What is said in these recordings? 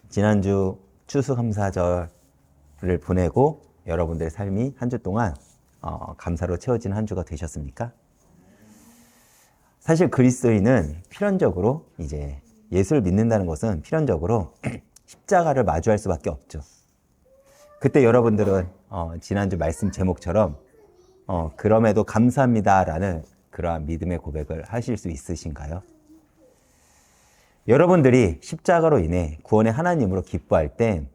지난주 추수감사절을 보내고 여러분들의 삶이 한 주 동안 감사로 채워진 한 주가 되셨습니까? 사실 그리스도인은 필연적으로 이제 예수를 믿는다는 것은 필연적으로 십자가를 마주할 수밖에 없죠. 그때 여러분들은 지난주 말씀 제목처럼 그럼에도 감사합니다라는 그러한 믿음의 고백을 하실 수 있으신가요? 여러분들이 십자가로 인해 구원의 하나님으로 기뻐할 때,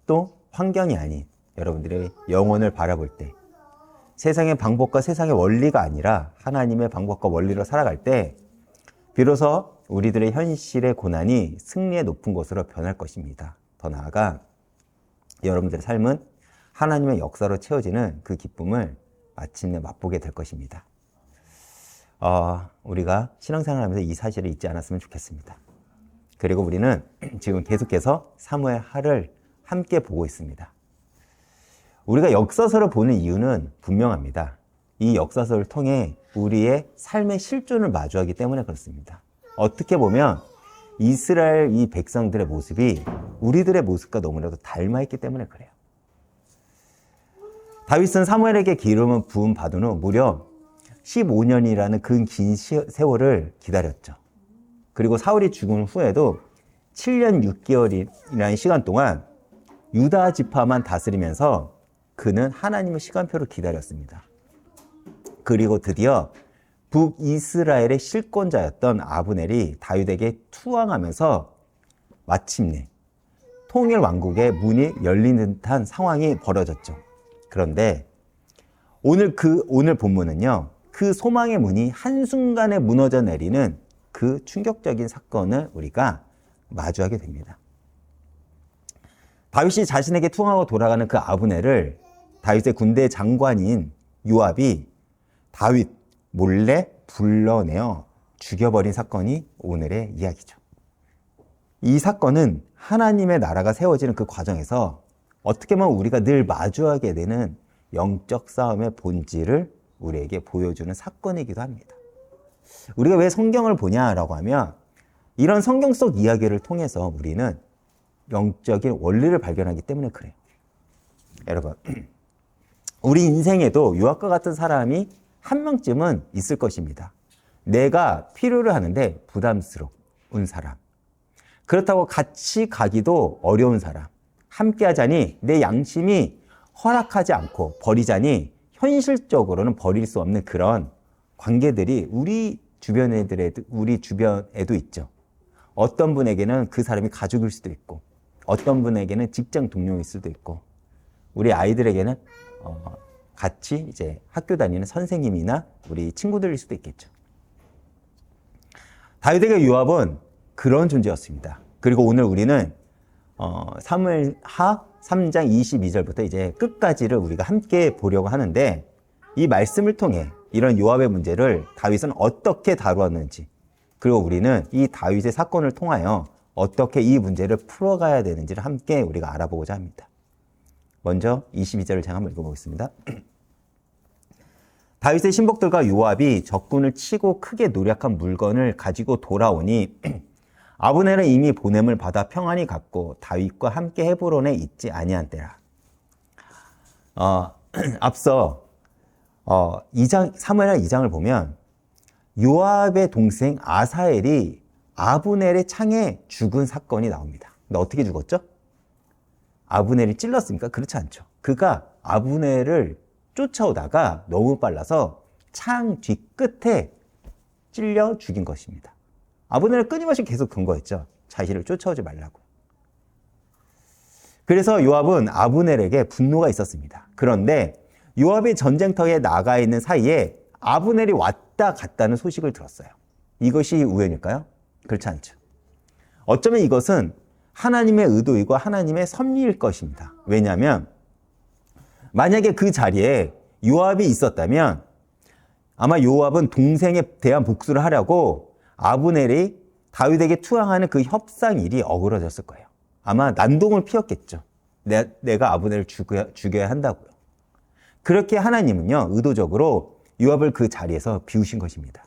또 환경이 아닌 여러분들의 영혼을 바라볼 때, 세상의 방법과 세상의 원리가 아니라 하나님의 방법과 원리로 살아갈 때 비로소 우리들의 현실의 고난이 승리의 높은 곳으로 변할 것입니다. 더 나아가 여러분들의 삶은 하나님의 역사로 채워지는 그 기쁨을 마침내 맛보게 될 것입니다. 우리가 신앙생활하면서 이 사실을 잊지 않았으면 좋겠습니다. 그리고 우리는 지금 계속해서 사무엘 하를 함께 보고 있습니다. 우리가 역사서를 보는 이유는 분명합니다. 이 역사서를 통해 우리의 삶의 실존을 마주하기 때문에 그렇습니다. 어떻게 보면 이스라엘 이 백성들의 모습이 우리들의 모습과 너무나도 닮아있기 때문에 그래요. 다윗은 사무엘에게 기름을 부음 받은 후 무려 15년이라는 그 긴 세월을 기다렸죠. 그리고 사울이 죽은 후에도 7년 6개월이라는 시간 동안 유다 지파만 다스리면서 그는 하나님의 시간표를 기다렸습니다. 그리고 드디어 북이스라엘의 실권자였던 아브넬이 다윗에게 투항하면서 마침내 통일 왕국의 문이 열리는 듯한 상황이 벌어졌죠. 그런데 오늘 본문은요, 그 소망의 문이 한순간에 무너져 내리는 그 충격적인 사건을 우리가 마주하게 됩니다. 다윗이 자신에게 투항하고 돌아가는 그 아브넬을 다윗의 군대 장관인 요압이 다윗 몰래 불러내어 죽여버린 사건이 오늘의 이야기죠. 이 사건은 하나님의 나라가 세워지는 그 과정에서 어떻게 보면 우리가 늘 마주하게 되는 영적 싸움의 본질을 우리에게 보여주는 사건이기도 합니다. 우리가 왜 성경을 보냐라고 하면 이런 성경 속 이야기를 통해서 우리는 영적인 원리를 발견하기 때문에 그래요. 여러분, 우리 인생에도 요압과 같은 사람이 한 명쯤은 있을 것입니다. 내가 필요를 하는데 부담스러운 사람, 그렇다고 같이 가기도 어려운 사람, 함께 하자니 내 양심이 허락하지 않고 버리자니 현실적으로는 버릴 수 없는 그런 관계들이 우리 주변에도 있죠. 어떤 분에게는 그 사람이 가족일 수도 있고, 어떤 분에게는 직장 동료일 수도 있고, 우리 아이들에게는 같이 이제 학교 다니는 선생님이나 우리 친구들일 수도 있겠죠. 다윗에게 요압은 그런 존재였습니다. 그리고 오늘 우리는 사무엘하 3장 22절부터 이제 끝까지를 우리가 함께 보려고 하는데, 이 말씀을 통해 이런 요압의 문제를 다윗은 어떻게 다루었는지, 그리고 우리는 이 다윗의 사건을 통하여 어떻게 이 문제를 풀어가야 되는지를 함께 우리가 알아보고자 합니다. 먼저 22절을 제가 한번 읽어보겠습니다. 다윗의 신복들과 요압이 적군을 치고 크게 노력한 물건을 가지고 돌아오니 아브넬은 이미 보냄을 받아 평안히 갔고 다윗과 함께 헤브론에 있지 아니한 때라. 앞서 사무엘하 2장을 보면 요압의 동생 아사엘이 아브넬의 창에 죽은 사건이 나옵니다. 근데 어떻게 죽었죠? 아브넬이 찔렀습니까? 그렇지 않죠. 그가 아브넬을 쫓아오다가 너무 빨라서 창 뒤끝에 찔려 죽인 것입니다. 아브넬을 끊임없이 계속 근거했죠. 자신을 쫓아오지 말라고. 그래서 요압은 아브넬에게 분노가 있었습니다. 그런데 요압이 전쟁터에 나가 있는 사이에 아브넬이 왔다 갔다는 소식을 들었어요. 이것이 우연일까요? 그렇지 않죠. 어쩌면 이것은 하나님의 의도이고 하나님의 섭리일 것입니다. 왜냐하면 만약에 그 자리에 요압이 있었다면 아마 요압은 동생에 대한 복수를 하려고 아브넬이 다윗에게 투항하는 그 협상일이 어그러졌을 거예요. 아마 난동을 피웠겠죠. 내가 아브넬을 죽여야 한다고요. 그렇게 하나님은요, 의도적으로 요압을 그 자리에서 비우신 것입니다.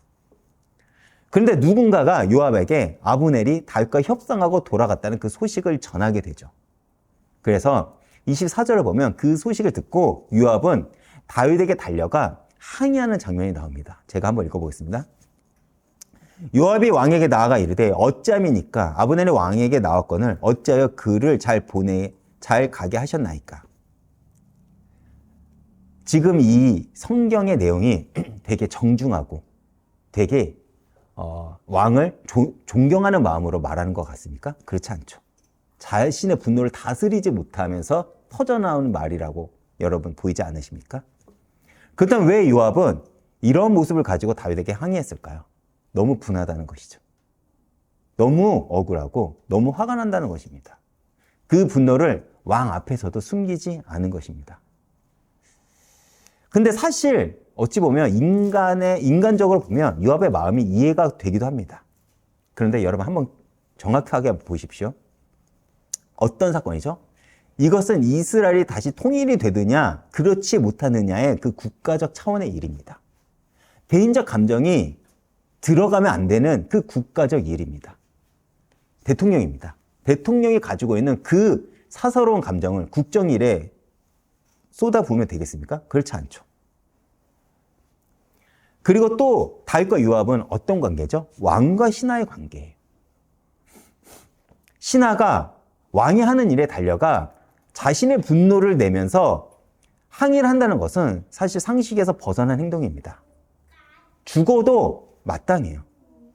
그런데 누군가가 요압에게 아브넬이 다윗과 협상하고 돌아갔다는 그 소식을 전하게 되죠. 그래서 24절을 보면 그 소식을 듣고 요압은 다윗에게 달려가 항의하는 장면이 나옵니다. 제가 한번 읽어보겠습니다. 요압이 왕에게 나아가 이르되 어찌함이니까 아브넬이 왕에게 나왔거늘 어찌하여 그를 잘 가게 하셨나이까. 지금 이 성경의 내용이 되게 정중하고 되게 왕을 존경하는 마음으로 말하는 것 같습니까? 그렇지 않죠. 자신의 분노를 다스리지 못하면서 터져나오는 말이라고 여러분 보이지 않으십니까? 그렇다면 왜 요압은 이런 모습을 가지고 다윗에게 항의했을까요? 너무 분하다는 것이죠. 너무 억울하고 너무 화가 난다는 것입니다. 그 분노를 왕 앞에서도 숨기지 않은 것입니다. 근데 사실 어찌 보면 인간적으로 보면 요압의 마음이 이해가 되기도 합니다. 그런데 여러분 한번 정확하게 보십시오. 어떤 사건이죠? 이것은 이스라엘이 다시 통일이 되느냐 그렇지 못하느냐의 그 국가적 차원의 일입니다. 개인적 감정이 들어가면 안 되는 그 국가적 일입니다. 대통령입니다. 대통령이 가지고 있는 그 사사로운 감정을 국정일에 쏟아부으면 되겠습니까? 그렇지 않죠. 그리고 또 다윗과 요압은 어떤 관계죠? 왕과 신하의 관계예요. 신하가 왕이 하는 일에 달려가 자신의 분노를 내면서 항의를 한다는 것은 사실 상식에서 벗어난 행동입니다. 죽어도 마땅해요.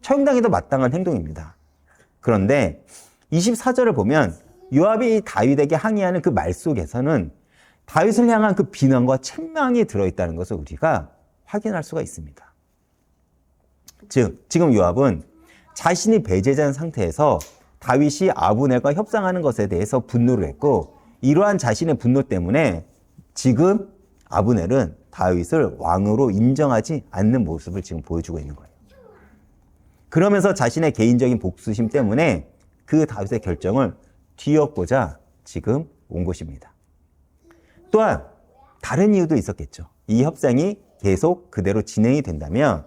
처형당해도 마땅한 행동입니다. 그런데 24절을 보면 요압이 다윗에게 항의하는 그 말 속에서는 다윗을 향한 그 비난과 책망이 들어있다는 것을 우리가 확인할 수가 있습니다. 즉, 지금 요압은 자신이 배제된 상태에서 다윗이 아브넬과 협상하는 것에 대해서 분노를 했고 이러한 자신의 분노 때문에 지금 아브넬은 다윗을 왕으로 인정하지 않는 모습을 지금 보여주고 있는 거예요. 그러면서 자신의 개인적인 복수심 때문에 그 다윗의 결정을 뒤엎고자 지금 온 것입니다. 또한 다른 이유도 있었겠죠. 이 협상이 계속 그대로 진행이 된다면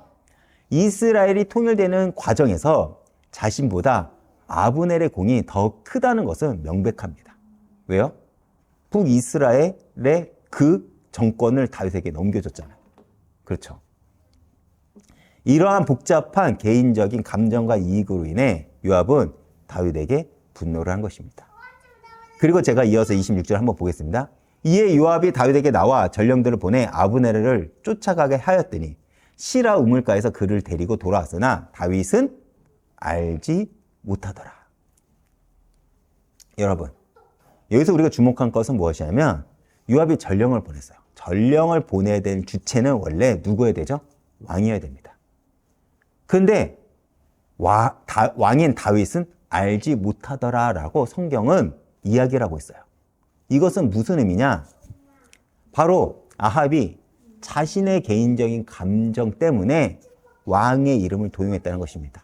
이스라엘이 통일되는 과정에서 자신보다 아브넬의 공이 더 크다는 것은 명백합니다. 왜요? 북이스라엘의 그 정권을 다윗에게 넘겨줬잖아요. 그렇죠. 이러한 복잡한 개인적인 감정과 이익으로 인해 요압은 다윗에게 분노를 한 것입니다. 그리고 제가 이어서 26절 한번 보겠습니다. 이에 요압이 다윗에게 나와 전령들을 보내 아브넬을 쫓아가게 하였더니 시라 우물가에서 그를 데리고 돌아왔으나 다윗은 알지 못하더라. 여러분, 여기서 우리가 주목한 것은 무엇이냐면 요압이 전령을 보냈어요. 전령을 보내야 될 주체는 원래 누구여야 되죠? 왕이어야 됩니다. 그런데 왕인 다윗은 알지 못하더라라고 성경은 이야기를 하고 있어요. 이것은 무슨 의미냐? 바로 아합이 자신의 개인적인 감정 때문에 왕의 이름을 도용했다는 것입니다.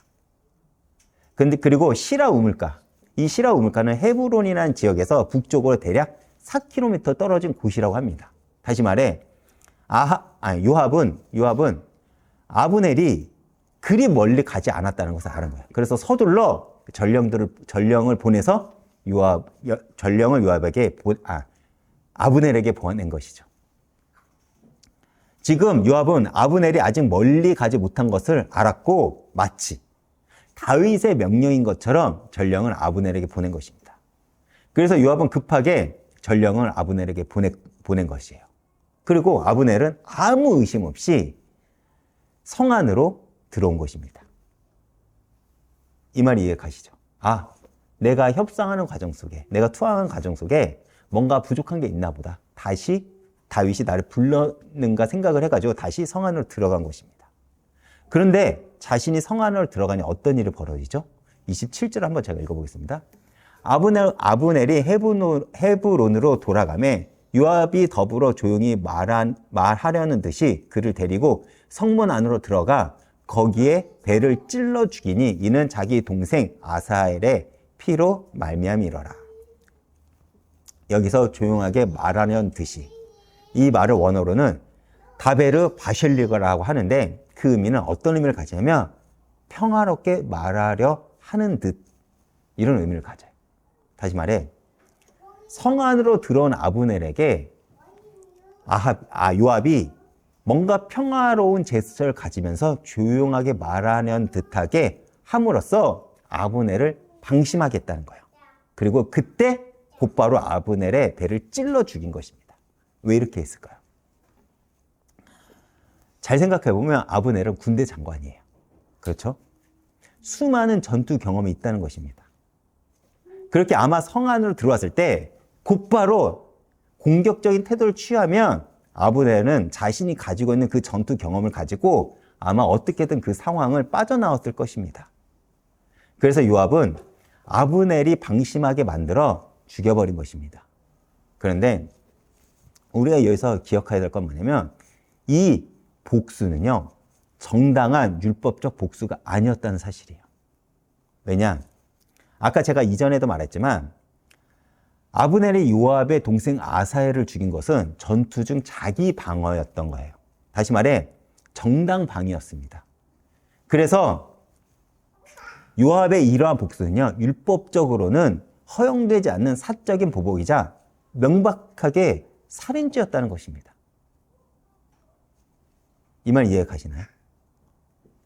그리고 시라 우물가, 이 시라 우물가는 헤브론이라는 지역에서 북쪽으로 대략 4km 떨어진 곳이라고 합니다. 다시 말해 요압은 아브넬이 그리 멀리 가지 않았다는 것을 아는 거예요. 그래서 서둘러 전령을 보내서 전령을 아브넬에게 보낸 것이죠. 지금 요압은 아브넬이 아직 멀리 가지 못한 것을 알았고 마치 다윗의 명령인 것처럼 전령을 아브넬에게 보낸 것입니다. 그래서 요압은 급하게 전령을 아브넬에게 보낸 것이에요. 그리고 아브넬은 아무 의심 없이 성 안으로 들어온 것입니다. 이 말이 이해 가시죠? 내가 협상하는 과정 속에, 내가 투항하는 과정 속에 뭔가 부족한 게 있나 보다. 다시 다윗이 나를 불렀는가 생각을 해가지고 다시 성 안으로 들어간 것입니다. 그런데 자신이 성 안으로 들어가니 어떤 일이 벌어지죠? 27절 한번 제가 읽어보겠습니다. 아브넬이 헤브론으로 돌아가매 요압이 더불어 조용히 말하려는 듯이 그를 데리고 성문 안으로 들어가 거기에 배를 찔러 죽이니 이는 자기 동생 아사엘의 피로 말미암이러라. 여기서 조용하게 말하려는 듯이, 이 말을 원어로는 다베르 바셸리거라고 하는데 그 의미는 어떤 의미를 가지냐면 평화롭게 말하려 하는 듯 이런 의미를 가져요. 다시 말해 성 안으로 들어온 아브넬에게 요압이 뭔가 평화로운 제스처를 가지면서 조용하게 말하는 듯하게 함으로써 아브넬을 방심하겠다는 거예요. 그리고 그때 곧바로 아브넬의 배를 찔러 죽인 것입니다. 왜 이렇게 했을까요? 잘 생각해 보면 아브넬은 군대 장관이에요. 그렇죠? 수많은 전투 경험이 있다는 것입니다. 그렇게 아마 성 안으로 들어왔을 때 곧바로 공격적인 태도를 취하면 아브넬은 자신이 가지고 있는 그 전투 경험을 가지고 아마 어떻게든 그 상황을 빠져나왔을 것입니다. 그래서 요압은 아브넬이 방심하게 만들어 죽여버린 것입니다. 그런데 우리가 여기서 기억해야 될 건 뭐냐면 이 복수는요, 정당한 율법적 복수가 아니었다는 사실이에요. 왜냐? 아까 제가 이전에도 말했지만 아브넬이 요압의 동생 아사헬을 죽인 것은 전투 중 자기 방어였던 거예요. 다시 말해 정당 방위였습니다. 그래서 요압의 이러한 복수는요, 율법적으로는 허용되지 않는 사적인 보복이자 명백하게 살인죄였다는 것입니다. 이 말 이해가시나요?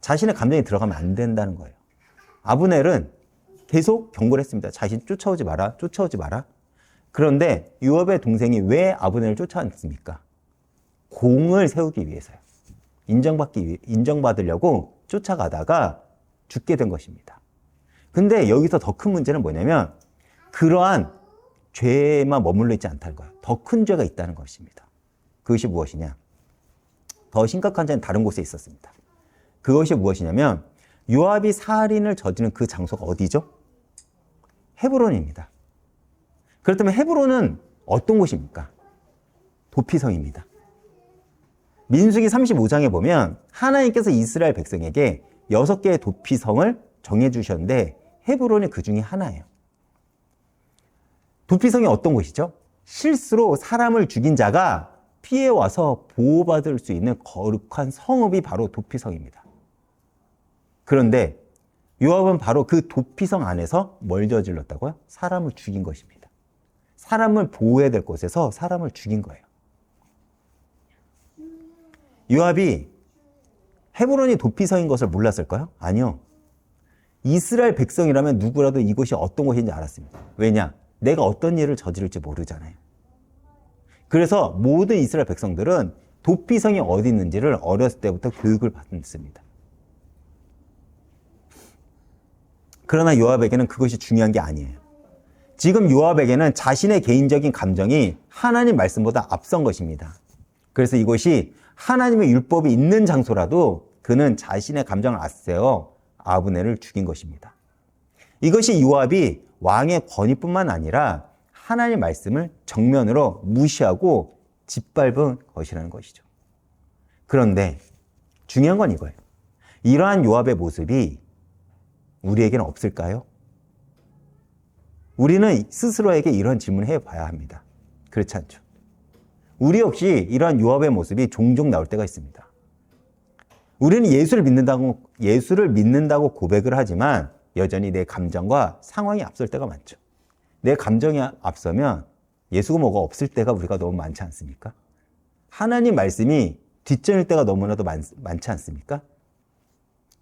자신의 감정이 들어가면 안 된다는 거예요. 아브넬은 계속 경고를 했습니다. 자신 쫓아오지 마라, 쫓아오지 마라. 그런데 요압의 동생이 왜 아브넬을 쫓아왔습니까? 공을 세우기 위해서요. 인정받으려고 쫓아가다가 죽게 된 것입니다. 근데 여기서 더 큰 문제는 뭐냐면 그러한 죄에만 머물러 있지 않다는 거예요. 더 큰 죄가 있다는 것입니다. 그것이 무엇이냐? 더 심각한 죄는 다른 곳에 있었습니다. 그것이 무엇이냐면 요압이 살인을 저지른 그 장소가 어디죠? 헤브론입니다. 그렇다면 헤브론은 어떤 곳입니까? 도피성입니다. 민수기 35장에 보면 하나님께서 이스라엘 백성에게 6개의 도피성을 정해주셨는데 헤브론이 그 중에 하나예요. 도피성이 어떤 곳이죠? 실수로 사람을 죽인 자가 피해와서 보호받을 수 있는 거룩한 성읍이 바로 도피성입니다. 그런데 요압은 바로 그 도피성 안에서 뭘 저질렀다고요? 사람을 죽인 것입니다. 사람을 보호해야 될 곳에서 사람을 죽인 거예요. 요압이 헤브론이 도피성인 것을 몰랐을까요? 아니요. 이스라엘 백성이라면 누구라도 이곳이 어떤 곳인지 알았습니다. 왜냐? 내가 어떤 일을 저지를지 모르잖아요. 그래서 모든 이스라엘 백성들은 도피성이 어디 있는지를 어렸을 때부터 교육을 받습니다. 그러나 요압에게는 그것이 중요한 게 아니에요. 지금 요압에게는 자신의 개인적인 감정이 하나님 말씀보다 앞선 것입니다. 그래서 이곳이 하나님의 율법이 있는 장소라도 그는 자신의 감정을 앞세워 아브넬을 죽인 것입니다. 이것이 요압이 왕의 권위뿐만 아니라 하나님의 말씀을 정면으로 무시하고 짓밟은 것이라는 것이죠. 그런데 중요한 건 이거예요. 이러한 요압의 모습이 우리에게는 없을까요? 우리는 스스로에게 이런 질문을 해봐야 합니다. 그렇지 않죠? 우리 역시 이러한 요압의 모습이 종종 나올 때가 있습니다. 우리는 예수를 믿는다고 고백을 하지만 여전히 내 감정과 상황이 앞설 때가 많죠. 내 감정이 앞서면 예수가 뭐가 없을 때가 우리가 너무 많지 않습니까? 하나님 말씀이 뒷전일 때가 너무나도 많지 않습니까?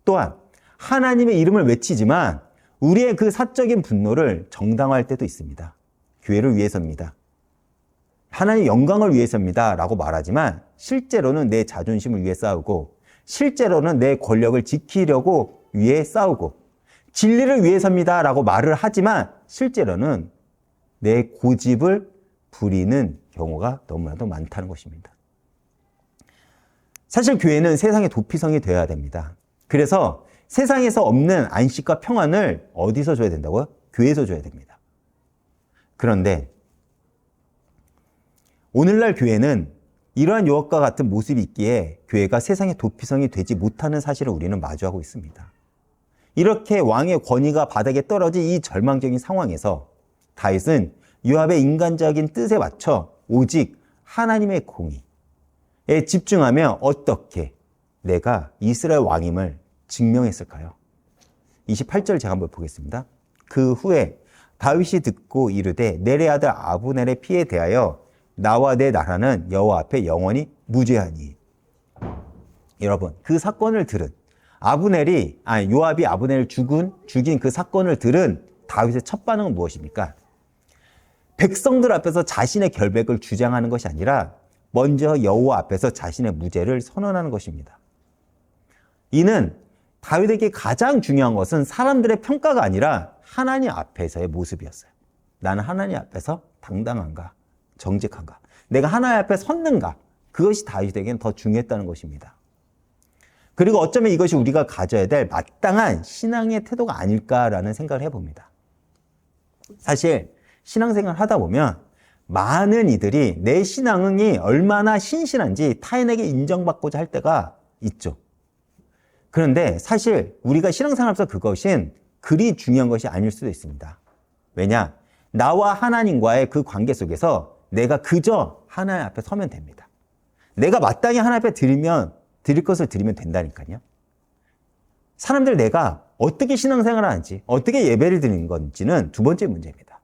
또한 하나님의 이름을 외치지만 우리의 그 사적인 분노를 정당화할 때도 있습니다. 교회를 위해서입니다. 하나님 영광을 위해서입니다 라고 말하지만 실제로는 내 자존심을 위해 싸우고 실제로는 내 권력을 지키려고 위해 싸우고 진리를 위해서입니다 라고 말을 하지만 실제로는 내 고집을 부리는 경우가 너무나도 많다는 것입니다. 사실 교회는 세상의 도피성이 되어야 됩니다. 그래서 세상에서 없는 안식과 평안을 어디서 줘야 된다고요? 교회에서 줘야 됩니다. 그런데 오늘날 교회는 이러한 요압과 같은 모습이 있기에 교회가 세상의 도피성이 되지 못하는 사실을 우리는 마주하고 있습니다. 이렇게 왕의 권위가 바닥에 떨어진 이 절망적인 상황에서 다윗은 요압의 인간적인 뜻에 맞춰 오직 하나님의 공의에 집중하며 어떻게 내가 이스라엘 왕임을 증명했을까요? 28절 제가 한번 보겠습니다. 그 후에 다윗이 듣고 이르되 넬의 아들 아브넬의 피에 대하여 나와 내 나라는 여호와 앞에 영원히 무죄하니. 여러분, 그 사건을 들은 요압이 아브넬을 죽인 그 사건을 들은 다윗의 첫 반응은 무엇입니까? 백성들 앞에서 자신의 결백을 주장하는 것이 아니라 먼저 여호와 앞에서 자신의 무죄를 선언하는 것입니다. 이는 다윗에게 가장 중요한 것은 사람들의 평가가 아니라 하나님 앞에서의 모습이었어요. 나는 하나님 앞에서 당당한가? 정직한가? 내가 하나님 앞에 섰는가? 그것이 다윗에게는 더 중요했다는 것입니다. 그리고 어쩌면 이것이 우리가 가져야 될 마땅한 신앙의 태도가 아닐까라는 생각을 해봅니다. 사실 신앙생활을 하다 보면 많은 이들이 내 신앙이 얼마나 신실한지 타인에게 인정받고자 할 때가 있죠. 그런데 사실 우리가 신앙생활에서 그것은 그리 중요한 것이 아닐 수도 있습니다. 왜냐? 나와 하나님과의 그 관계 속에서 내가 그저 하나님 앞에 서면 됩니다. 내가 마땅히 하나님 앞에 드릴 것을 드리면 된다니까요. 사람들 내가 어떻게 신앙생활을 하는지, 어떻게 예배를 드리는 건지는 두 번째 문제입니다.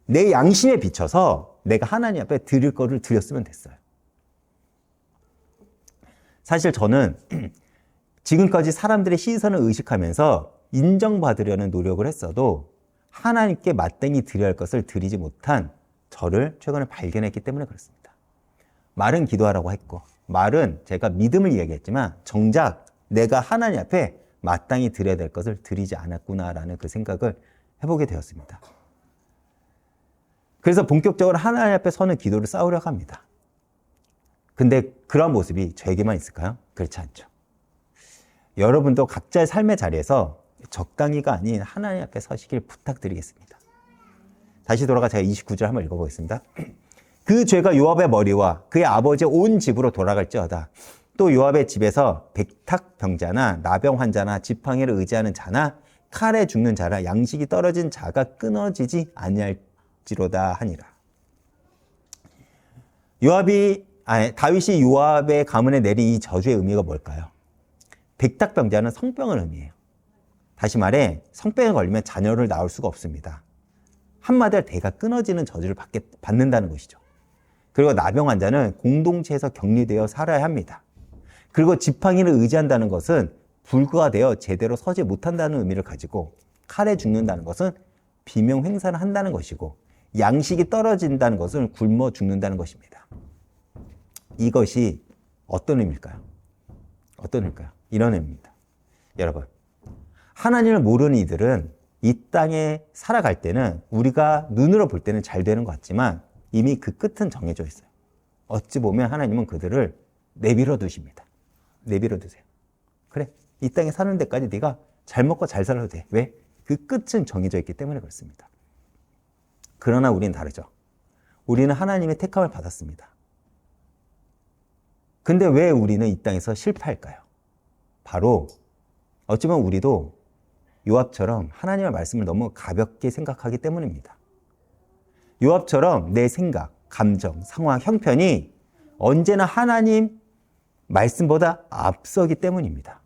내 양심에 비춰서 내가 하나님 앞에 드릴 거를 드렸으면 됐어요. 사실 저는 지금까지 사람들의 시선을 의식하면서 인정받으려는 노력을 했어도 하나님께 마땅히 드려야 할 것을 드리지 못한 저를 최근에 발견했기 때문에 그렇습니다. 말은 기도하라고 했고, 말은 제가 믿음을 이야기했지만 정작 내가 하나님 앞에 마땅히 드려야 될 것을 드리지 않았구나라는 그 생각을 해보게 되었습니다. 그래서 본격적으로 하나님 앞에 서는 기도를 쌓으려고 합니다. 근데 그런 모습이 저에게만 있을까요? 그렇지 않죠. 여러분도 각자의 삶의 자리에서 적당히가 아닌 하나님 앞에 서시길 부탁드리겠습니다. 다시 돌아가 제가 29절 한번 읽어보겠습니다. 그 죄가 요압의 머리와 그의 아버지의 온 집으로 돌아갈지어다. 또 요압의 집에서 백탁병자나 나병 환자나 지팡이를 의지하는 자나 칼에 죽는 자라 양식이 떨어진 자가 끊어지지 아니할지로다 하니라. 다윗이 요압의 가문에 내린 이 저주의 의미가 뭘까요? 백탁병자는 성병을 의미해요. 다시 말해 성병에 걸리면 자녀를 낳을 수가 없습니다. 한마디로 대가 끊어지는 저주를 받는다는 것이죠. 그리고 나병 환자는 공동체에서 격리되어 살아야 합니다. 그리고 지팡이를 의지한다는 것은 불구가 되어 제대로 서지 못한다는 의미를 가지고, 칼에 죽는다는 것은 비명 횡산을 한다는 것이고, 양식이 떨어진다는 것은 굶어 죽는다는 것입니다. 이것이 어떤 의미일까요? 어떤 의미일까요? 이런 의미입니다. 여러분, 하나님을 모르는 이들은 이 땅에 살아갈 때는 우리가 눈으로 볼 때는 잘 되는 것 같지만 이미 그 끝은 정해져 있어요. 어찌 보면 하나님은 그들을 내버려 두십니다. 내버려 두세요. 그래, 이 땅에 사는 데까지 네가 잘 먹고 잘 살아도 돼. 왜? 그 끝은 정해져 있기 때문에 그렇습니다. 그러나 우리는 다르죠. 우리는 하나님의 택함을 받았습니다. 근데 왜 우리는 이 땅에서 실패할까요? 바로 어찌 보면 우리도 요압처럼 하나님의 말씀을 너무 가볍게 생각하기 때문입니다. 요압처럼 내 생각, 감정, 상황, 형편이 언제나 하나님 말씀보다 앞서기 때문입니다.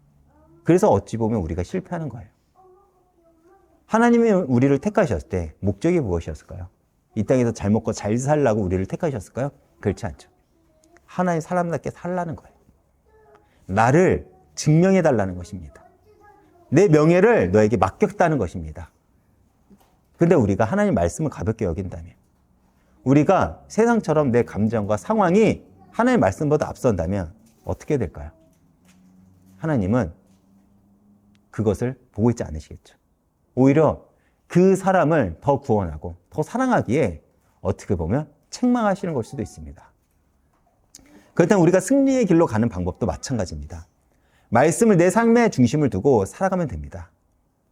그래서 어찌 보면 우리가 실패하는 거예요. 하나님이 우리를 택하셨을 때 목적이 무엇이었을까요? 이 땅에서 잘 먹고 잘 살라고 우리를 택하셨을까요? 그렇지 않죠. 하나님 사람답게 살라는 거예요. 나를 증명해달라는 것입니다. 내 명예를 너에게 맡겼다는 것입니다. 근데 우리가 하나님 말씀을 가볍게 여긴다면, 우리가 세상처럼 내 감정과 상황이 하나님 말씀보다 앞선다면 어떻게 될까요? 하나님은 그것을 보고 있지 않으시겠죠. 오히려 그 사람을 더 구원하고 더 사랑하기에 어떻게 보면 책망하시는 걸 수도 있습니다. 그렇다면 우리가 승리의 길로 가는 방법도 마찬가지입니다. 말씀을 내 삶의 중심을 두고 살아가면 됩니다.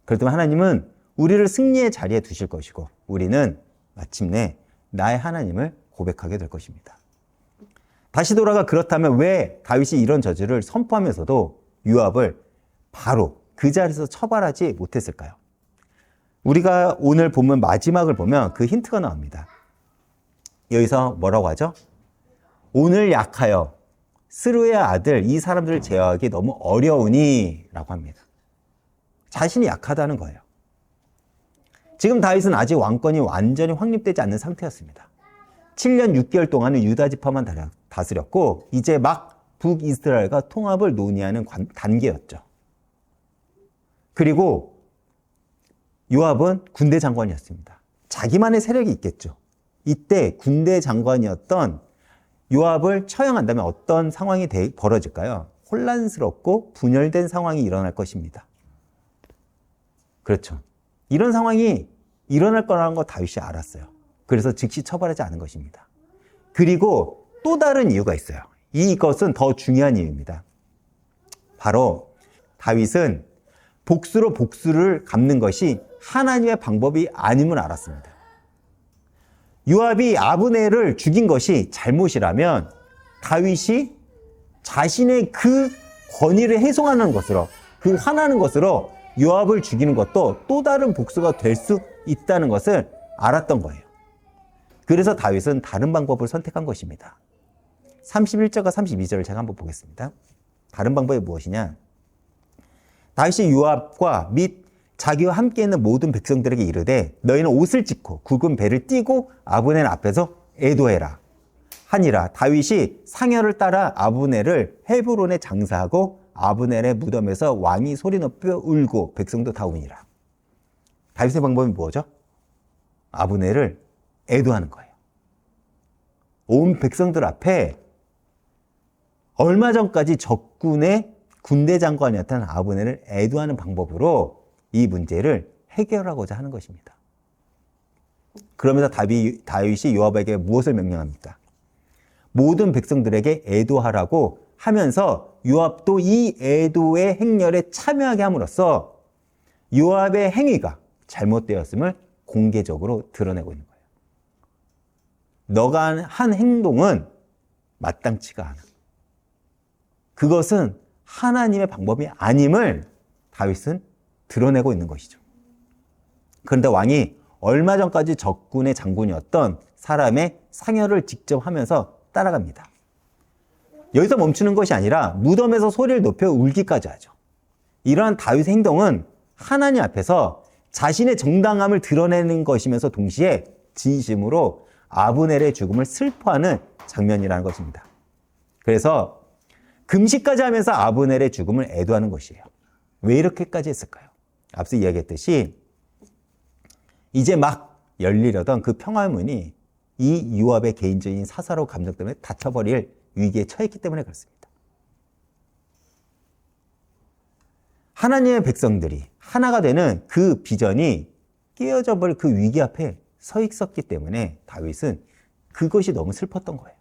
그렇다면 하나님은 우리를 승리의 자리에 두실 것이고, 우리는 마침내 나의 하나님을 고백하게 될 것입니다. 다시 돌아가 그렇다면 왜 다윗이 이런 저주를 선포하면서도 요압을 바로 그 자리에서 처벌하지 못했을까요? 우리가 오늘 본문 마지막을 보면 그 힌트가 나옵니다. 여기서 뭐라고 하죠? 오늘 약하여 스루의 아들 이 사람들을 제어하기 너무 어려우니 라고 합니다. 자신이 약하다는 거예요. 지금 다윗은 아직 왕권이 완전히 확립되지 않는 상태였습니다. 7년 6개월 동안은 유다 지파만 다스렸고 이제 막 북이스라엘과 통합을 논의하는 단계였죠. 그리고 요압은 군대 장관이었습니다. 자기만의 세력이 있겠죠. 이때 군대 장관이었던 요압을 처형한다면 어떤 상황이 벌어질까요? 혼란스럽고 분열된 상황이 일어날 것입니다. 그렇죠. 이런 상황이 일어날 거라는 거 다윗이 알았어요. 그래서 즉시 처벌하지 않은 것입니다. 그리고 또 다른 이유가 있어요. 이것은 더 중요한 이유입니다. 바로 다윗은 복수로 복수를 갚는 것이 하나님의 방법이 아님을 알았습니다. 요압이 아브넬을 죽인 것이 잘못이라면 다윗이 자신의 그 권위를 훼손하는 것으로, 그 화나는 것으로 요압을 죽이는 것도 또 다른 복수가 될 수 있다는 것을 알았던 거예요. 그래서 다윗은 다른 방법을 선택한 것입니다. 31절과 32절을 제가 한번 보겠습니다. 다른 방법이 무엇이냐? 다윗이 요압과 및 자기와 함께 있는 모든 백성들에게 이르되 너희는 옷을 찢고 굵은 배를 띠고 아브넬 앞에서 애도해라 하니라. 다윗이 상여를 따라 아브넬을 헤브론에 장사하고 아브넬의 무덤에서 왕이 소리 높여 울고 백성도 다 우니라. 다윗의 방법이 뭐죠? 아브넬을 애도하는 거예요. 온 백성들 앞에 얼마 전까지 적군의 군대 장관이었던 아브넬을 애도하는 방법으로 이 문제를 해결하고자 하는 것입니다. 그러면서 다윗이 요압에게 무엇을 명령합니까? 모든 백성들에게 애도하라고 하면서 요압도 이 애도의 행렬에 참여하게 함으로써 요압의 행위가 잘못되었음을 공개적으로 드러내고 있는 거예요. 너가 한 행동은 마땅치가 않아. 그것은 하나님의 방법이 아님을 다윗은 드러내고 있는 것이죠. 그런데 왕이 얼마 전까지 적군의 장군이었던 사람의 상여를 직접 하면서 따라갑니다. 여기서 멈추는 것이 아니라 무덤에서 소리를 높여 울기까지 하죠. 이러한 다윗의 행동은 하나님 앞에서 자신의 정당함을 드러내는 것이면서 동시에 진심으로 아브넬의 죽음을 슬퍼하는 장면이라는 것입니다. 그래서 금식까지 하면서 아브넬의 죽음을 애도하는 것이에요. 왜 이렇게까지 했을까요? 앞서 이야기했듯이 이제 막 열리려던 그 평화의 문이 이 요압의 개인적인 사사로운 감정 때문에 닫혀버릴 위기에 처했기 때문에 그렇습니다. 하나님의 백성들이 하나가 되는 그 비전이 깨어져 버릴 그 위기 앞에 서 있었기 때문에 다윗은 그것이 너무 슬펐던 거예요.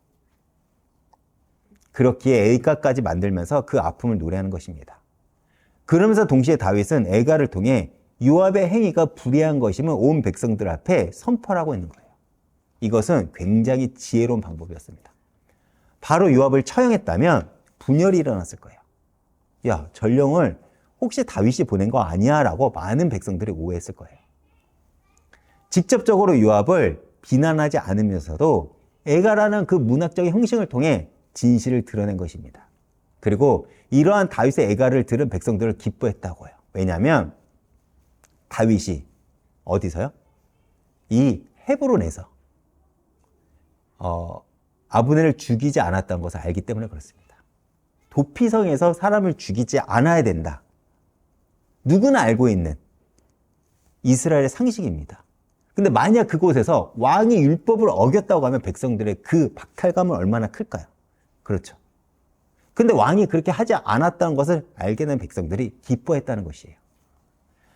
그렇기에 애가까지 만들면서 그 아픔을 노래하는 것입니다. 그러면서 동시에 다윗은 애가를 통해 요압의 행위가 불의한 것임을 온 백성들 앞에 선포하고 있는 거예요. 이것은 굉장히 지혜로운 방법이었습니다. 바로 요압을 처형했다면 분열이 일어났을 거예요. 야, 전령을 혹시 다윗이 보낸 거 아니야? 라고 많은 백성들이 오해했을 거예요. 직접적으로 요압을 비난하지 않으면서도 애가라는 그 문학적인 형식을 통해 진실을 드러낸 것입니다. 그리고 이러한 다윗의 애가를 들은 백성들을 기뻐했다고요. 왜냐하면 다윗이 어디서요? 이 헤브론에서 아브넬을 죽이지 않았다는 것을 알기 때문에 그렇습니다. 도피성에서 사람을 죽이지 않아야 된다. 누구나 알고 있는 이스라엘의 상식입니다. 근데 만약 그곳에서 왕이 율법을 어겼다고 하면 백성들의 그 박탈감은 얼마나 클까요? 그렇죠. 근데 왕이 그렇게 하지 않았다는 것을 알게 된 백성들이 기뻐했다는 것이에요.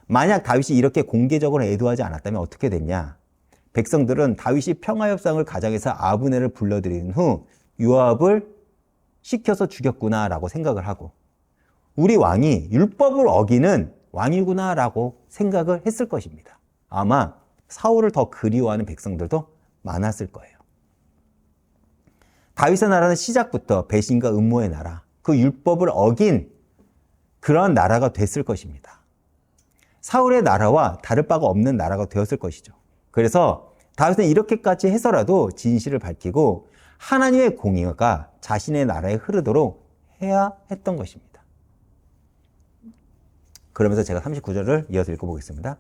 만약 다윗이 이렇게 공개적으로 애도하지 않았다면 어떻게 됐냐? 백성들은 다윗이 평화협상을 가장해서 아브넬을 불러들인 후 요압을 시켜서 죽였구나라고 생각을 하고 우리 왕이 율법을 어기는 왕이구나라고 생각을 했을 것입니다. 아마 사울을 더 그리워하는 백성들도 많았을 거예요. 다윗의 나라는 시작부터 배신과 음모의 나라, 그 율법을 어긴 그런 나라가 됐을 것입니다. 사울의 나라와 다를 바가 없는 나라가 되었을 것이죠. 그래서 다윗은 이렇게까지 해서라도 진실을 밝히고 하나님의 공의가 자신의 나라에 흐르도록 해야 했던 것입니다. 그러면서 제가 39절을 이어서 읽어보겠습니다.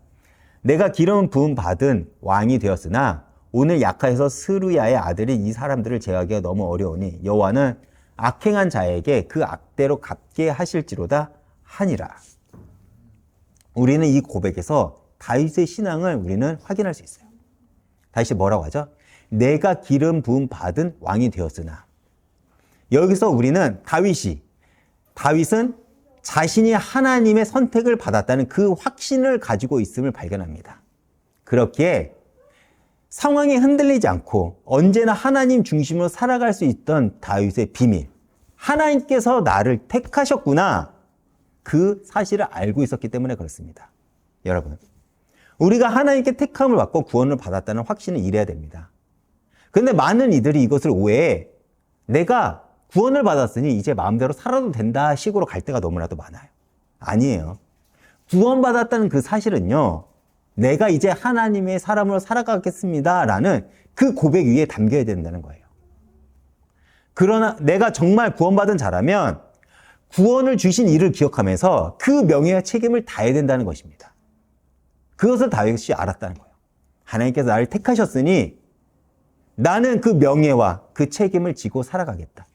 내가 기름 부음 받은 왕이 되었으나 오늘 약하여서 스루야의 아들이 이 사람들을 제어하기가 너무 어려우니 여호와는 악행한 자에게 그 악대로 갚게 하실지로다 하니라. 우리는 이 고백에서 다윗의 신앙을 우리는 확인할 수 있어요. 다윗이 뭐라고 하죠? 내가 기름 부음 받은 왕이 되었으나. 여기서 우리는 다윗은 자신이 하나님의 선택을 받았다는 그 확신을 가지고 있음을 발견합니다. 그렇기에 상황이 흔들리지 않고 언제나 하나님 중심으로 살아갈 수 있던 다윗의 비밀, 하나님께서 나를 택하셨구나, 그 사실을 알고 있었기 때문에 그렇습니다. 여러분, 우리가 하나님께 택함을 받고 구원을 받았다는 확신을 잃어야 됩니다. 그런데 많은 이들이 이것을 오해해 내가 구원을 받았으니 이제 마음대로 살아도 된다 식으로 갈 때가 너무나도 많아요. 아니에요. 구원받았다는 그 사실은요, 내가 이제 하나님의 사람으로 살아가겠습니다 라는 그 고백 위에 담겨야 된다는 거예요. 그러나 내가 정말 구원받은 자라면 구원을 주신 이를 기억하면서 그 명예와 책임을 다해야 된다는 것입니다. 그것을 다윗이 알았다는 거예요. 하나님께서 나를 택하셨으니 나는 그 명예와 그 책임을 지고 살아가겠다.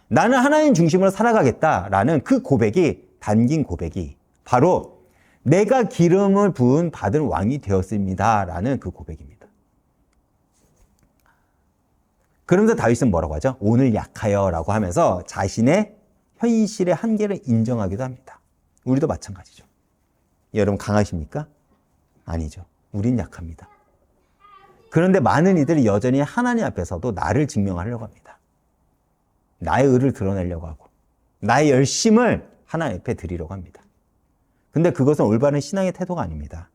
나는 하나님 중심으로 살아가겠다라는 그 고백이 담긴 고백이 바로 내가 기름을 부은 받은 왕이 되었습니다라는 그 고백입니다. 그러면서 다윗은 뭐라고 하죠? 오늘 약하여라고 하면서 자신의 현실의 한계를 인정하기도 합니다. 우리도 마찬가지죠. 여러분 강하십니까? 아니죠. 우린 약합니다. 그런데 많은 이들이 여전히 하나님 앞에서도 나를 증명하려고 합니다. 나의 의를 드러내려고 하고 나의 열심을 하나님 앞에 드리려고 합니다. 근데 그것은 올바른 신앙의 태도가 아닙니다.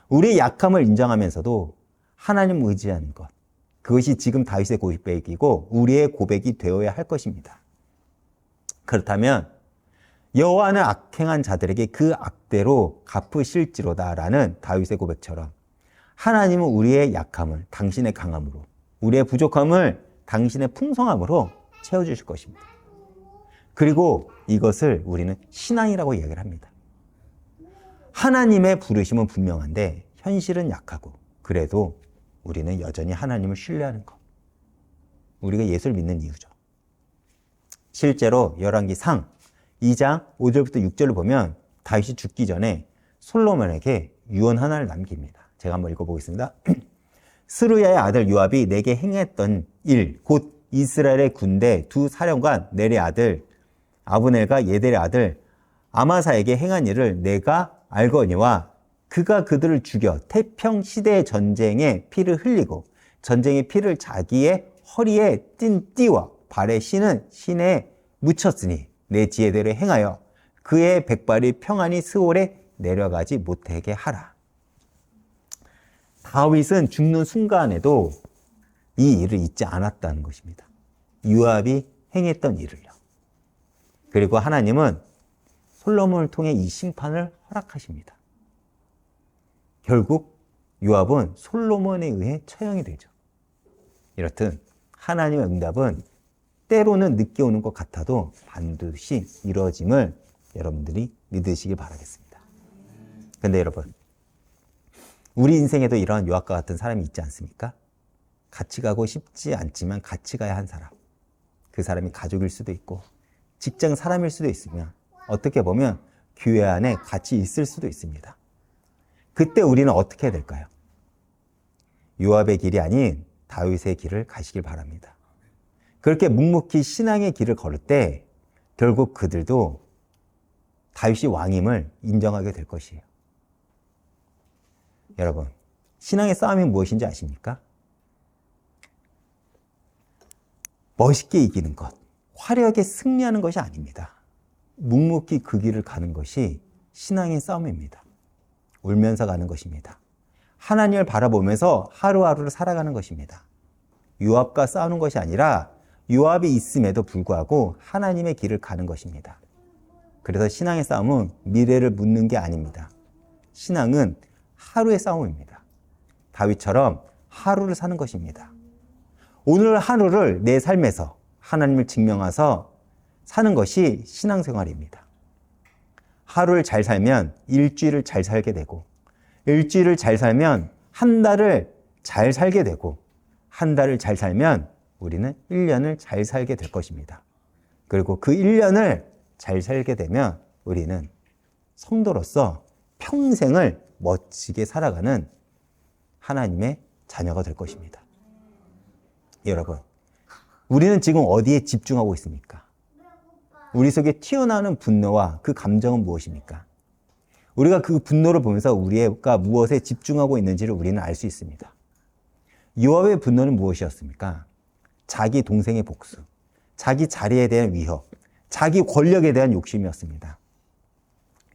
우리의 약함을 인정하면서도 하나님을 의지하는 것, 그것이 지금 다윗의 고백이고 우리의 고백이 되어야 할 것입니다. 그렇다면 여호와는 악행한 자들에게 그 악대로 갚으실지로다라는 다윗의 고백처럼 하나님은 우리의 약함을 당신의 강함으로, 우리의 부족함을 당신의 풍성함으로 채워주실 것입니다. 그리고 이것을 우리는 신앙이라고 이야기를 합니다. 하나님의 부르심은 분명한데 현실은 약하고 그래도 우리는 여전히 하나님을 신뢰하는 것. 우리가 예수를 믿는 이유죠. 실제로 열왕기상 2장 5절부터 6절을 보면 다윗이 죽기 전에 솔로몬에게 유언 하나를 남깁니다. 제가 한번 읽어보겠습니다. 스루야의 아들 요압이 내게 행했던 일, 곧 이스라엘의 군대 두 사령관 넬의 아들 아브넬과 예델의 아들 아마사에게 행한 일을 내가 알거니와 그가 그들을 죽여 태평 시대의 전쟁에 피를 흘리고 전쟁의 피를 자기의 허리에 띤 띠와 발에 신은 신에 묻혔으니 내 지혜대로 행하여 그의 백발이 평안히 스올에 내려가지 못하게 하라. 다윗은 죽는 순간에도 이 일을 잊지 않았다는 것입니다. 요압이 행했던 일을요. 그리고 하나님은 솔로몬을 통해 이 심판을 허락하십니다. 결국 요압은 솔로몬에 의해 처형이 되죠. 이렇듯 하나님의 응답은 때로는 늦게 오는 것 같아도 반드시 이루어짐을 여러분들이 믿으시길 바라겠습니다. 그런데 여러분, 우리 인생에도 이러한 요압과 같은 사람이 있지 않습니까? 같이 가고 싶지 않지만 같이 가야 한 사람. 그 사람이 가족일 수도 있고 직장 사람일 수도 있으며 어떻게 보면 교회 안에 같이 있을 수도 있습니다. 그때 우리는 어떻게 해야 될까요? 요압의 길이 아닌 다윗의 길을 가시길 바랍니다. 그렇게 묵묵히 신앙의 길을 걸을 때 결국 그들도 다윗이 왕임을 인정하게 될 것이에요. 여러분, 신앙의 싸움이 무엇인지 아십니까? 멋있게 이기는 것, 화려하게 승리하는 것이 아닙니다. 묵묵히 그 길을 가는 것이 신앙의 싸움입니다. 울면서 가는 것입니다. 하나님을 바라보면서 하루하루를 살아가는 것입니다. 요압과 싸우는 것이 아니라 요압이 있음에도 불구하고 하나님의 길을 가는 것입니다. 그래서 신앙의 싸움은 미래를 묻는 게 아닙니다. 신앙은 하루의 싸움입니다. 다윗처럼 하루를 사는 것입니다. 오늘 하루를 내 삶에서 하나님을 증명해서 사는 것이 신앙생활입니다. 하루를 잘 살면 일주일을 잘 살게 되고, 일주일을 잘 살면 한 달을 잘 살게 되고, 한 달을 잘 살면 우리는 1년을 잘 살게 될 것입니다. 그리고 그 1년을 잘 살게 되면 우리는 성도로서 평생을 멋지게 살아가는 하나님의 자녀가 될 것입니다. 여러분, 우리는 지금 어디에 집중하고 있습니까? 우리 속에 튀어나오는 분노와 그 감정은 무엇입니까? 우리가 그 분노를 보면서 우리가 무엇에 집중하고 있는지를 우리는 알 수 있습니다. 요압의 분노는 무엇이었습니까? 자기 동생의 복수, 자기 자리에 대한 위협, 자기 권력에 대한 욕심이었습니다.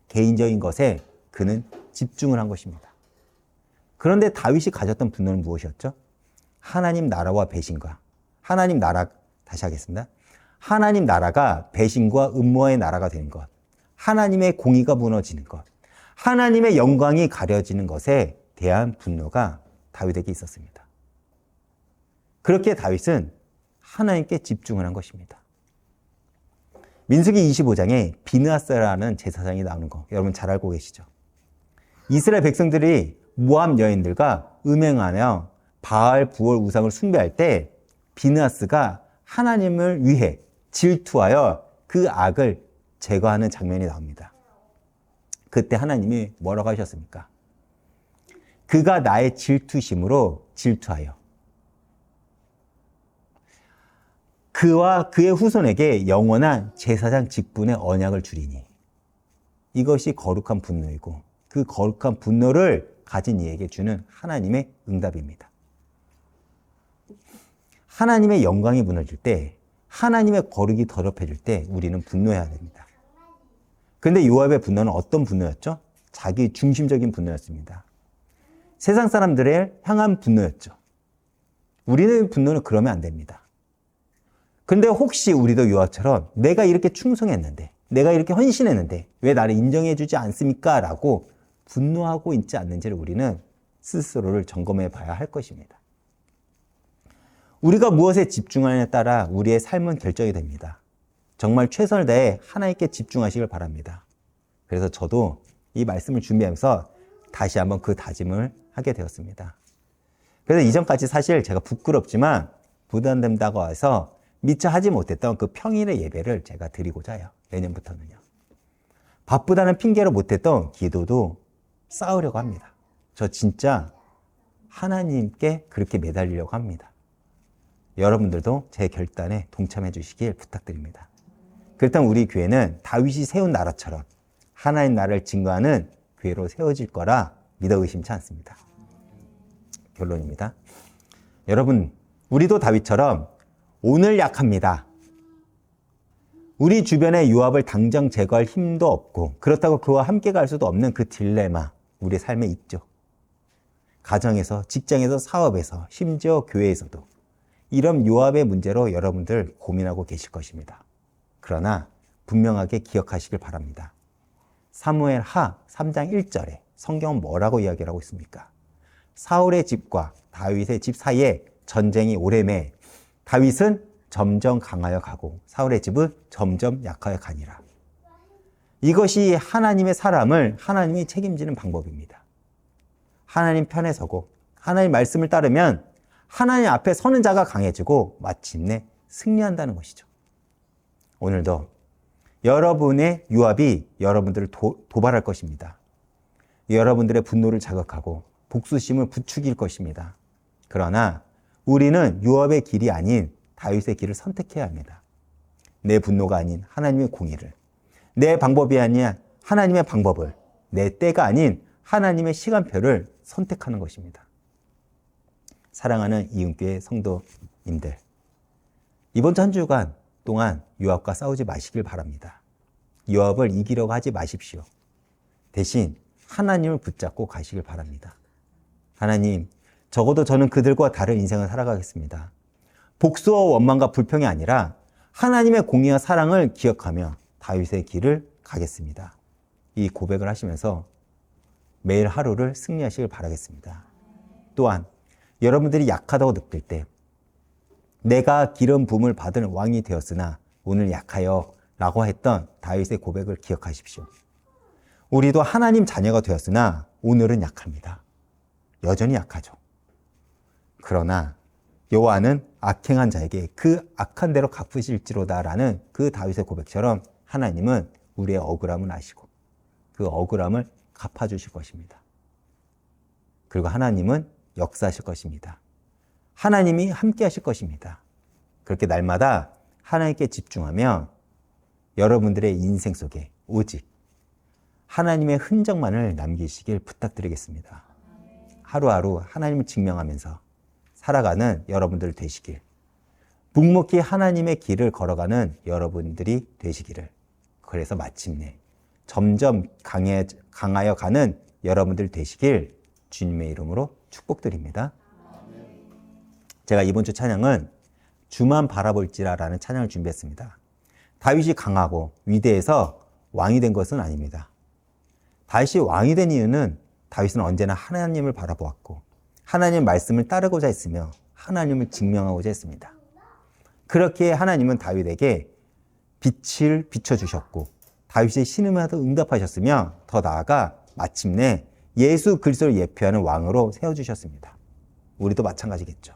개인적인 것에 그는 집중을 한 것입니다. 그런데 다윗이 가졌던 분노는 무엇이었죠? 하나님 나라와 배신과 다시 하겠습니다. 하나님 나라가 배신과 음모의 나라가 되는 것, 하나님의 공의가 무너지는 것, 하나님의 영광이 가려지는 것에 대한 분노가 다윗에게 있었습니다. 그렇게 다윗은 하나님께 집중을 한 것입니다. 민수기 25장에 비느하스라는 제사장이 나오는 거 여러분 잘 알고 계시죠? 이스라엘 백성들이 모압 여인들과 음행하며 바알 부올 우상을 숭배할 때 비느하스가 하나님을 위해 질투하여 그 악을 제거하는 장면이 나옵니다. 그때 하나님이 뭐라고 하셨습니까? 그가 나의 질투심으로 질투하여 그와 그의 후손에게 영원한 제사장 직분의 언약을 주리니. 이것이 거룩한 분노이고 그 거룩한 분노를 가진 이에게 주는 하나님의 응답입니다. 하나님의 영광이 무너질 때, 하나님의 거룩이 더럽혀질 때 우리는 분노해야 됩니다. 그런데 요압의 분노는 어떤 분노였죠? 자기 중심적인 분노였습니다. 세상 사람들을 향한 분노였죠. 우리의 분노는 그러면 안 됩니다. 근데 혹시 우리도 요압처럼 내가 이렇게 충성했는데, 내가 이렇게 헌신했는데 왜 나를 인정해 주지 않습니까? 라고 분노하고 있지 않는지를 우리는 스스로를 점검해 봐야 할 것입니다. 우리가 무엇에 집중하느냐에 따라 우리의 삶은 결정이 됩니다. 정말 최선을 다해 하나님께 집중하시길 바랍니다. 그래서 저도 이 말씀을 준비하면서 다시 한번 그 다짐을 하게 되었습니다. 그래서 이전까지 사실 제가 부끄럽지만 부담된다고 해서 미처 하지 못했던 그 평일의 예배를 제가 드리고자 해요. 내년부터는요. 바쁘다는 핑계로 못했던 기도도 쌓으려고 합니다. 저 진짜 하나님께 그렇게 매달리려고 합니다. 여러분들도 제 결단에 동참해 주시길 부탁드립니다. 그렇다면 우리 교회는 다윗이 세운 나라처럼 하나님 나라를 증거하는 교회로 세워질 거라 믿어 의심치 않습니다. 결론입니다. 여러분, 우리도 다윗처럼 오늘 약합니다. 우리 주변에 요압을 당장 제거할 힘도 없고 그렇다고 그와 함께 갈 수도 없는 그 딜레마 우리 삶에 있죠. 가정에서, 직장에서, 사업에서, 심지어 교회에서도 이런 요압의 문제로 여러분들 고민하고 계실 것입니다. 그러나 분명하게 기억하시길 바랍니다. 사무엘 하 3장 1절에 성경은 뭐라고 이야기를 하고 있습니까? 사울의 집과 다윗의 집 사이에 전쟁이 오래매 다윗은 점점 강하여 가고 사울의 집은 점점 약하여 가니라. 이것이 하나님의 사람을 하나님이 책임지는 방법입니다. 하나님 편에 서고 하나님 말씀을 따르면 하나님 앞에 서는 자가 강해지고 마침내 승리한다는 것이죠. 오늘도 여러분의 요압이 여러분들을 도발할 것입니다. 여러분들의 분노를 자극하고 복수심을 부추길 것입니다. 그러나 우리는 요압의 길이 아닌 다윗의 길을 선택해야 합니다. 내 분노가 아닌 하나님의 공의를, 내 방법이 아닌 하나님의 방법을, 내 때가 아닌 하나님의 시간표를 선택하는 것입니다. 사랑하는 이은교회 성도님들, 이번 주 한 주간 동안 요압과 싸우지 마시길 바랍니다. 요압을 이기려고 하지 마십시오. 대신 하나님을 붙잡고 가시길 바랍니다. 하나님, 적어도 저는 그들과 다른 인생을 살아가겠습니다. 복수와 원망과 불평이 아니라 하나님의 공의와 사랑을 기억하며 다윗의 길을 가겠습니다. 이 고백을 하시면서 매일 하루를 승리하시길 바라겠습니다. 또한 여러분들이 약하다고 느낄 때 내가 기름 부음을 받은 왕이 되었으나 오늘 약하여 라고 했던 다윗의 고백을 기억하십시오. 우리도 하나님 자녀가 되었으나 오늘은 약합니다. 여전히 약하죠. 그러나 여호와는 악행한 자에게 그 악한 대로 갚으실지로다라는 그 다윗의 고백처럼 하나님은 우리의 억울함을 아시고 그 억울함을 갚아주실 것입니다. 그리고 하나님은 역사하실 것입니다. 하나님이 함께 하실 것입니다. 그렇게 날마다 하나님께 집중하며 여러분들의 인생 속에 오직 하나님의 흔적만을 남기시길 부탁드리겠습니다. 하루하루 하나님을 증명하면서 살아가는 여러분들 되시길, 묵묵히 하나님의 길을 걸어가는 여러분들이 되시기를, 그래서 마침내 점점 강하여 가는 여러분들 되시길 주님의 이름으로 축복드립니다. 제가 이번 주 찬양은 주만 바라볼지라라는 찬양을 준비했습니다. 다윗이 강하고 위대해서 왕이 된 것은 아닙니다. 다윗이 왕이 된 이유는 다윗은 언제나 하나님을 바라보았고 하나님의 말씀을 따르고자 했으며 하나님을 증명하고자 했습니다. 그렇게 하나님은 다윗에게 빛을 비춰주셨고 다윗의 신음에도 응답하셨으며 더 나아가 마침내 예수 그리스도를 예표하는 왕으로 세워주셨습니다. 우리도 마찬가지겠죠.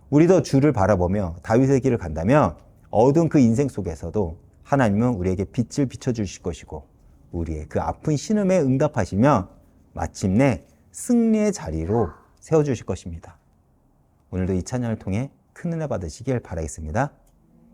우리도 주를 바라보며 다윗의 길을 간다면 어두운 그 인생 속에서도 하나님은 우리에게 빛을 비춰주실 것이고 우리의 그 아픈 신음에 응답하시며 마침내 승리의 자리로 세워주실 것입니다. 오늘도 이 찬양을 통해 큰 은혜 받으시길 바라겠습니다.